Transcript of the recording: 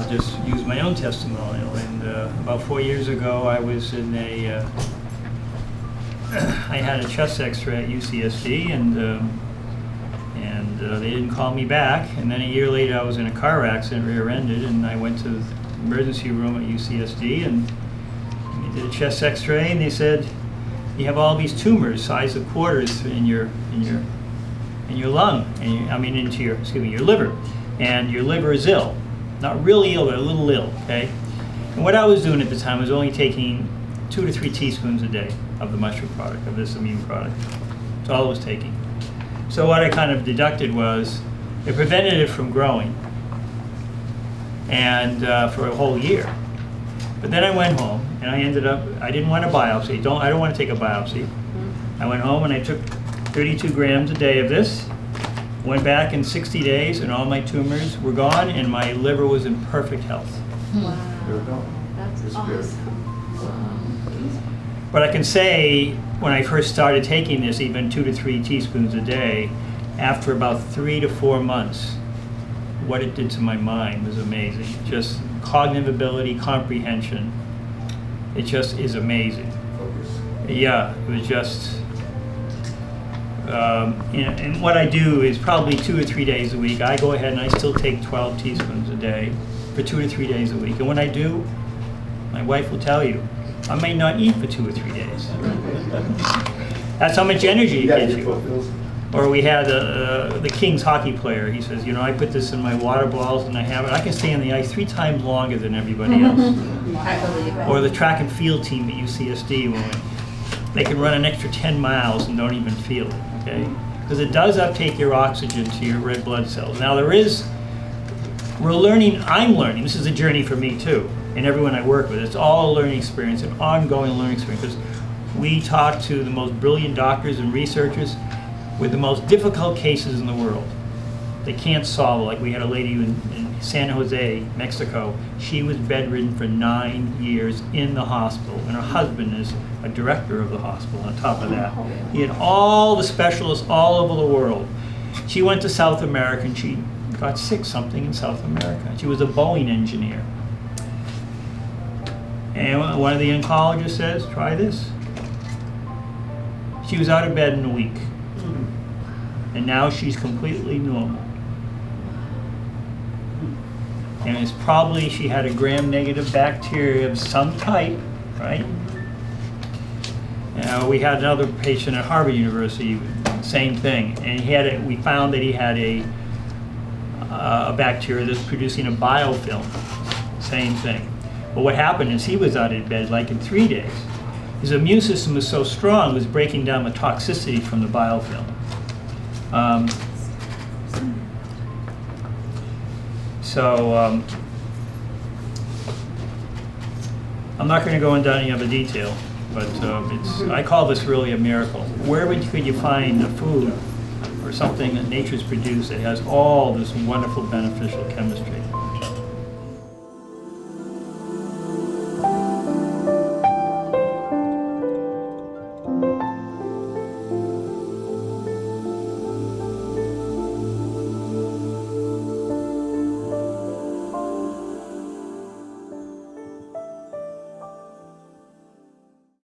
just use my own testimonial. And about 4 years ago, I was in a, I had a chest X-ray at UCSD, and they didn't call me back. And then a year later, I was in a car accident, rear-ended, and I went to the emergency room at UCSD, and they did a chest X-ray, and they said, you have all these tumors, size of quarters, in your lung, and into your, your liver, and your liver is ill. Not really ill, but a little ill, okay? And what I was doing at the time was only taking 2 to 3 teaspoons a day of the mushroom product, of this immune product. That's all I was taking. So what I kind of deducted was, it prevented it from growing, and for a whole year. But then I went home, and I ended up, I didn't want a biopsy. I don't want to take a biopsy. I went home and I took 32 grams a day of this, went back in 60 days, and all my tumors were gone, and my liver was in perfect health. Wow. That's awesome. But I can say, when I first started taking this, even 2 to 3 teaspoons a day, after about 3 to 4 months, what it did to my mind was amazing. Just cognitive ability, comprehension, it just is amazing. Focus. Yeah, it was just, and what I do is probably 2 or 3 days a week. I go ahead and I still take 12 teaspoons a day for 2 to 3 days a week. And when I do, my wife will tell you, I may not eat for 2 or 3 days. That's how much energy it gives you. Or we had the Kings hockey player. He says, I put this in my water bottles and I have it. I can stay on the ice 3 times longer than everybody else. I believe it. Or the track and field team at UCSD, when they can run an extra 10 miles and don't even feel it, okay? Because it does uptake your oxygen to your red blood cells. Now I'm learning, this is a journey for me too, and everyone I work with. It's all a learning experience, an ongoing learning experience, because we talk to the most brilliant doctors and researchers with the most difficult cases in the world. They can't solve it. Like we had a lady in San Jose, Mexico. She was bedridden for 9 years in the hospital, and her husband is a director of the hospital on top of that. He had all the specialists all over the world. She went to South America and she got sick something in South America. She was a Boeing engineer. And one of the oncologists says, try this. She was out of bed in a week. And now she's completely normal. And it's probably she had a gram-negative bacteria of some type, right? We had another patient at Harvard University, same thing, and we found that he had a bacteria that's producing a biofilm, same thing. But what happened is he was out of bed like in 3 days. His immune system was so strong, it was breaking down the toxicity from the biofilm. I'm not going to go into any other detail, but I call this really a miracle. Where could you find a food or something that nature's produced that has all this wonderful beneficial chemistry?